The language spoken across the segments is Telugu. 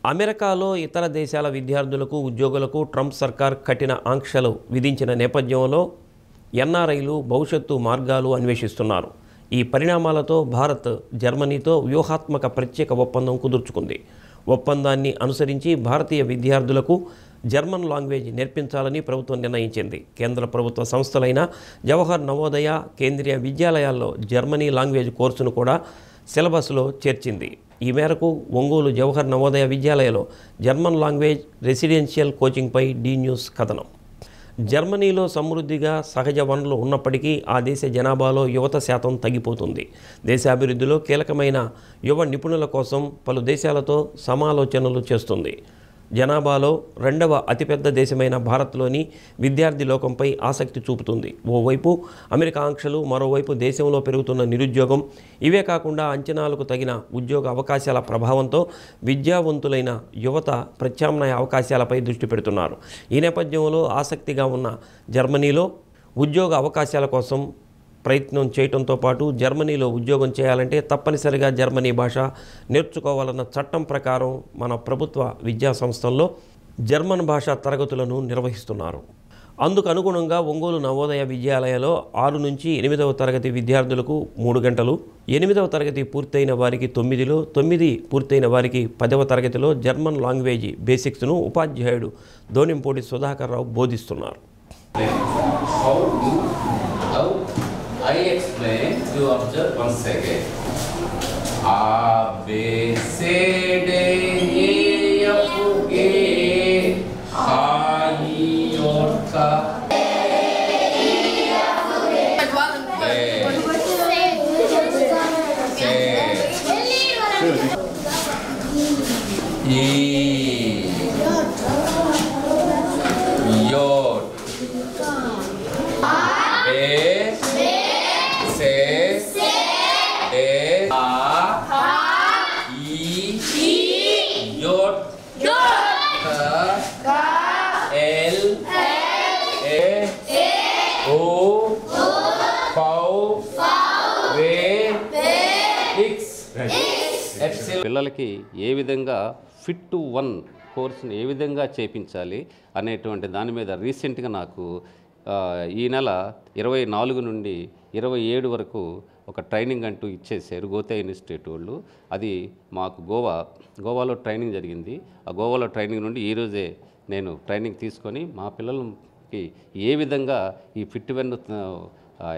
అమెరికాలో ఇతర దేశాల విద్యార్థులకు ఉద్యోగులకు ట్రంప్ సర్కార్ కఠిన ఆంక్షలు విధించిన నేపథ్యంలో ఎన్ఆర్ఐలు భవిష్యత్తు మార్గాలు అన్వేషిస్తున్నారు. ఈ పరిణామాలతో భారత్ జర్మనీతో వ్యూహాత్మక ప్రత్యేక ఒప్పందం కుదుర్చుకుంది. ఒప్పందాన్ని అనుసరించి భారతీయ విద్యార్థులకు జర్మన్ లాంగ్వేజ్ నేర్పించాలని ప్రభుత్వం నిర్ణయించింది. కేంద్ర ప్రభుత్వ సంస్థలైన జవహర్ నవోదయ కేంద్రీయ విద్యాలయాల్లో జర్మనీ లాంగ్వేజ్ కోర్సును కూడా సిలబస్లో చేర్చింది. ఈ మేరకు ఒంగోలు జవహర్ నవోదయ విద్యాలయంలో జర్మన్ లాంగ్వేజ్ రెసిడెన్షియల్ కోచింగ్పై డి న్యూస్ కథనం. జర్మనీలో సమృద్ధిగా సహజ వనరులు ఉన్నప్పటికీ ఆ దేశ జనాభాలో యువత శాతం తగ్గిపోతుంది. దేశాభివృద్ధిలో కీలకమైన యువ నిపుణుల కోసం పలు దేశాలతో సమాలోచనలు చేస్తుంది. జనాభాలో రెండవ అతిపెద్ద దేశమైన భారత్లోని విద్యార్థి లోకంపై ఆసక్తి చూపుతుంది. ఓవైపు అమెరికా ఆంక్షలు, మరోవైపు దేశంలో పెరుగుతున్న నిరుద్యోగం, ఇవే కాకుండా అంచనాలకు తగిన ఉద్యోగ అవకాశాల ప్రభావంతో విద్యావంతులైన యువత ప్రత్యామ్నాయ అవకాశాలపై దృష్టి పెడుతున్నారు. ఈ నేపథ్యంలో ఆసక్తిగా ఉన్న జర్మనీలో ఉద్యోగ అవకాశాల కోసం ప్రయత్నం చేయడంతో పాటు జర్మనీలో ఉద్యోగం చేయాలంటే తప్పనిసరిగా జర్మనీ భాష నేర్చుకోవాలన్న చట్టం ప్రకారం మన ప్రభుత్వ విద్యా సంస్థల్లో జర్మన్ భాష తరగతులను నిర్వహిస్తున్నారు. అందుకు అనుగుణంగా ఒంగోలు నవోదయ విద్యాలయంలో 6 నుంచి 8వ తరగతి విద్యార్థులకు 3 గంటలు, 8వ తరగతి పూర్తయిన వారికి 9లో, 9 పూర్తయిన వారికి 10వ తరగతిలో జర్మన్ లాంగ్వేజ్ బేసిక్స్ను ఉపాధ్యాయుడు దోనింపూడి సుధాకర్ రావు బోధిస్తున్నారు. I explain, you observe 1 second. A, B, C, D, E, F, A, I, O, K. పిల్లలకి ఏ విధంగా ఫిట్ టు 1 కోర్సును ఏ విధంగా చేపించాలి అనేటువంటి దాని మీద రీసెంట్గా నాకు ఈ నెల 24 నుండి 27 వరకు ఒక ట్రైనింగ్ అంటూ ఇచ్చేసారు గోతే ఇన్స్టిట్యూట్ వాళ్ళు. అది మాకు గోవాలో ట్రైనింగ్ జరిగింది. ఆ గోవాలో ట్రైనింగ్ నుండి ఈరోజే నేను ట్రైనింగ్ తీసుకొని మా పిల్లలకి ఏ విధంగా ఈ ఫిట్ 1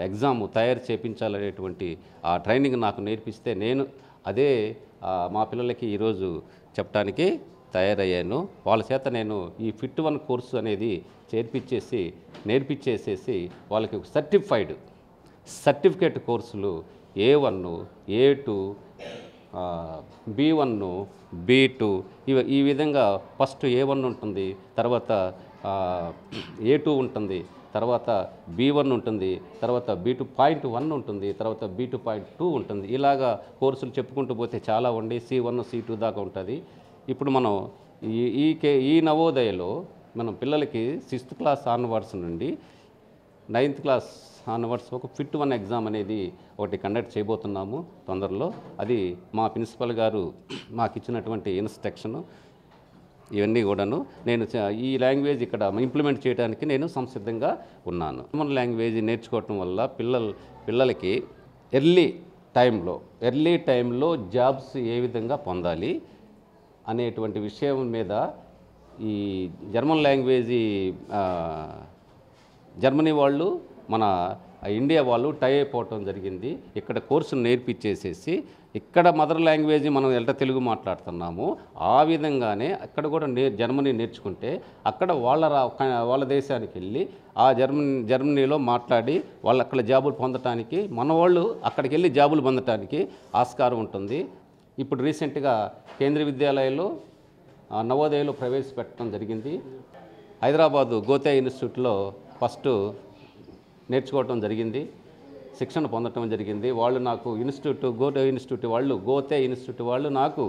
ఎగ్జామ్ తయారు చేయించాలనేటువంటి ఆ ట్రైనింగ్ నాకు నేర్పిస్తే నేను అదే మా పిల్లలకి ఈరోజు చెప్పడానికి తయారయ్యాను. వాళ్ళ చేత నేను ఈ ఫిట్ 1 కోర్సు అనేది నేర్పించేసేసి వాళ్ళకి ఒక సర్టిఫికేట్ కోర్సులు A1, A2, B1, B2 ఈ విధంగా ఫస్ట్ A1 ఉంటుంది, తర్వాత A2 ఉంటుంది, తర్వాత B1 ఉంటుంది, తర్వాత B2.1 ఉంటుంది, తర్వాత B2.2 ఉంటుంది. ఇలాగా కోర్సులు చెప్పుకుంటూ పోతే చాలా ఉండి C1, C2 దాకా ఉంటుంది. ఇప్పుడు మనం ఈ నవోదయలో మనం పిల్లలకి 6th క్లాస్ ఆన్వర్డ్స్ నుండి 9th క్లాస్ ఆన్వర్డ్స్ ఒక ఫిట్ 1 ఎగ్జామ్ అనేది ఒకటి కండక్ట్ చేయబోతున్నాము తొందరలో. అది మా ప్రిన్సిపల్ గారు మాకు ఇచ్చినటువంటి ఇన్స్ట్రక్షన్. ఇవన్నీ కూడాను నేను ఈ లాంగ్వేజ్ ఇక్కడ ఇంప్లిమెంట్ చేయడానికి నేను సంసిద్ధంగా ఉన్నాను. జర్మన్ లాంగ్వేజ్ నేర్చుకోవటం వల్ల పిల్లలకి ఎర్లీ టైంలో జాబ్స్ ఏ విధంగా పొందాలి అనేటువంటి విషయం మీద ఈ జర్మన్ లాంగ్వేజ్ జర్మనీ వాళ్ళు మన ఇండియా వాళ్ళు టై అయిపోవటం జరిగింది. ఇక్కడ కోర్సును నేర్పించేసేసి ఇక్కడ మదర్ లాంగ్వేజ్ మనం ఎలా తెలుగు మాట్లాడుతున్నామో ఆ విధంగానే అక్కడ కూడా జర్మనీ నేర్చుకుంటే అక్కడ వాళ్ళ దేశానికి వెళ్ళి ఆ జర్మనీలో మాట్లాడి వాళ్ళు అక్కడ జాబులు పొందటానికి, మన వాళ్ళు అక్కడికి వెళ్ళి జాబులు పొందటానికి ఆస్కారం ఉంటుంది. ఇప్పుడు రీసెంట్గా కేంద్రీయ విద్యాలయంలో నవోదయలో ప్రవేశపెట్టడం జరిగింది. హైదరాబాదు గోతే ఇన్స్టిట్యూట్లో ఫస్ట్ నేర్చుకోవటం జరిగింది, శిక్షణ పొందటం జరిగింది. వాళ్ళు నాకు గోతే ఇన్స్టిట్యూట్ వాళ్ళు నాకు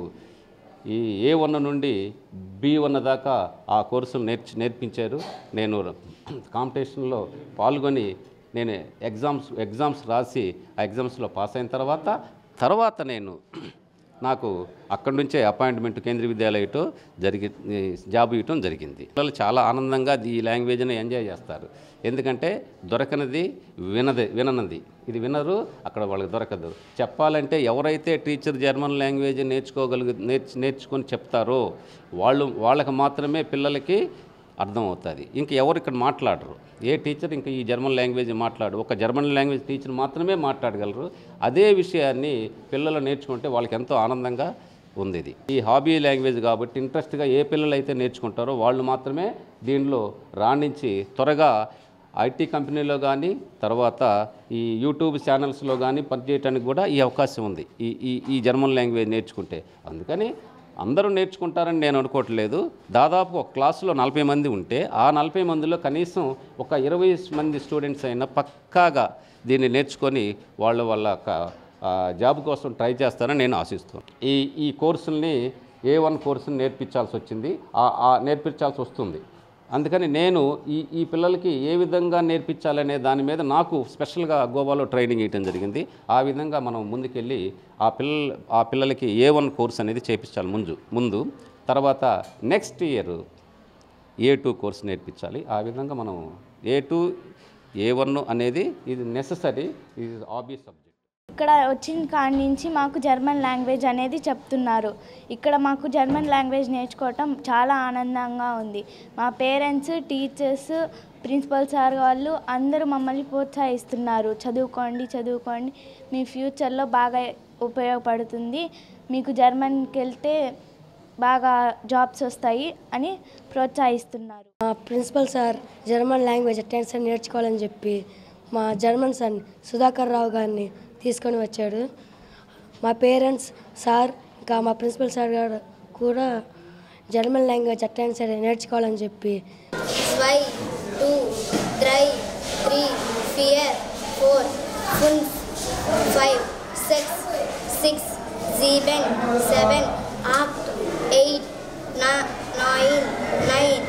ఈ A1 నుండి B1 దాకా ఆ కోర్సులు నేర్పించారు. నేను కాంపిటీషన్లో పాల్గొని నేను ఎగ్జామ్స్ రాసి ఆ ఎగ్జామ్స్లో పాస్ అయిన తర్వాత నేను నాకు అక్కడి నుంచే అపాయింట్మెంట్ కేంద్రీయ విద్యాలయంలో జాబ్ ఇవ్వటం జరిగింది. పిల్లలు చాలా ఆనందంగా ఈ లాంగ్వేజ్ని ఎంజాయ్ చేస్తారు. ఎందుకంటే దొరకనిది విననది ఇది వినరు, అక్కడ వాళ్ళకి దొరకదు. చెప్పాలంటే ఎవరైతే టీచర్ జర్మన్ లాంగ్వేజ్ నేర్చుకొని చెప్తారో వాళ్ళకి మాత్రమే పిల్లలకి అర్థమవుతుంది. ఇంక ఎవరు ఇక్కడ మాట్లాడరు. ఏ టీచర్ ఇంకా ఈ జర్మన్ లాంగ్వేజ్ మాట్లాడు, ఒక జర్మన్ లాంగ్వేజ్ టీచర్ మాత్రమే మాట్లాడగలరు. అదే విషయాన్ని పిల్లలు నేర్చుకుంటే వాళ్ళకి ఎంతో ఆనందంగా ఉంది. ఇది ఈ హాబీ లాంగ్వేజ్ కాబట్టి ఇంట్రెస్ట్గా ఏ పిల్లలు అయితే నేర్చుకుంటారో వాళ్ళు మాత్రమే దీనిలో రాణించి త్వరగా ఐటీ కంపెనీలో కానీ తర్వాత ఈ యూట్యూబ్ ఛానల్స్లో కానీ పనిచేయడానికి కూడా ఈ అవకాశం ఉంది ఈ జర్మన్ లాంగ్వేజ్ నేర్చుకుంటే. అందుకని అందరూ నేర్చుకుంటారని నేను అనుకోవట్లేదు. దాదాపు ఒక క్లాసులో 40 మంది ఉంటే ఆ 40 మందిలో కనీసం ఒక 20 మంది స్టూడెంట్స్ అయినా పక్కాగా దీన్ని నేర్చుకొని వాళ్ళ జాబ్ కోసం ట్రై చేస్తారని నేను ఆశిస్తున్నాను. ఈ కోర్సుల్ని A1 కోర్సుని నేర్పించాల్సి వస్తుంది. అందుకని నేను ఈ పిల్లలకి ఏ విధంగా నేర్పించాలనే దాని మీద నాకు స్పెషల్గా గోవాలో ట్రైనింగ్ ఇవ్వడం జరిగింది. ఆ విధంగా మనం ముందుకెళ్ళి ఆ పిల్లలకి A1 కోర్స్ అనేది చేయించాలి ముందు. తర్వాత నెక్స్ట్ ఇయర్ A2 కోర్స్ నేర్పించాలి. ఆ విధంగా మనం A2 A1 అనేది ఇది నెససరీ, ఇది హాబీ సబ్జెక్ట్. ఇక్కడ వచ్చిన కాడి నుంచి మాకు జర్మన్ లాంగ్వేజ్ అనేది చెప్తున్నారు. ఇక్కడ మాకు జర్మన్ లాంగ్వేజ్ నేర్చుకోవటం చాలా ఆనందంగా ఉంది. మా పేరెంట్స్, టీచర్స్, ప్రిన్సిపల్ సార్ వాళ్ళు అందరూ మమ్మల్ని ప్రోత్సహిస్తున్నారు. చదువుకోండి, మీ ఫ్యూచర్లో బాగా ఉపయోగపడుతుంది, మీకు జర్మన్కి వెళ్తే బాగా జాబ్స్ వస్తాయి అని ప్రోత్సహిస్తున్నారు. మా principal sir German language attendance నేర్చుకోవాలని చెప్పి మా జర్మన్ సార్ సుధాకర్ రావు గారిని తీసుకొని వచ్చాడు. మా పేరెంట్స్, సార్, ఇంకా మా ప్రిన్సిపల్ సార్ గారు కూడా జర్మన్ లాంగ్వేజ్ అటెండెన్స్ నేర్చుకోవాలని చెప్పి 1, 2, 3, 4, 5, 6, 7, 8, 9, 10,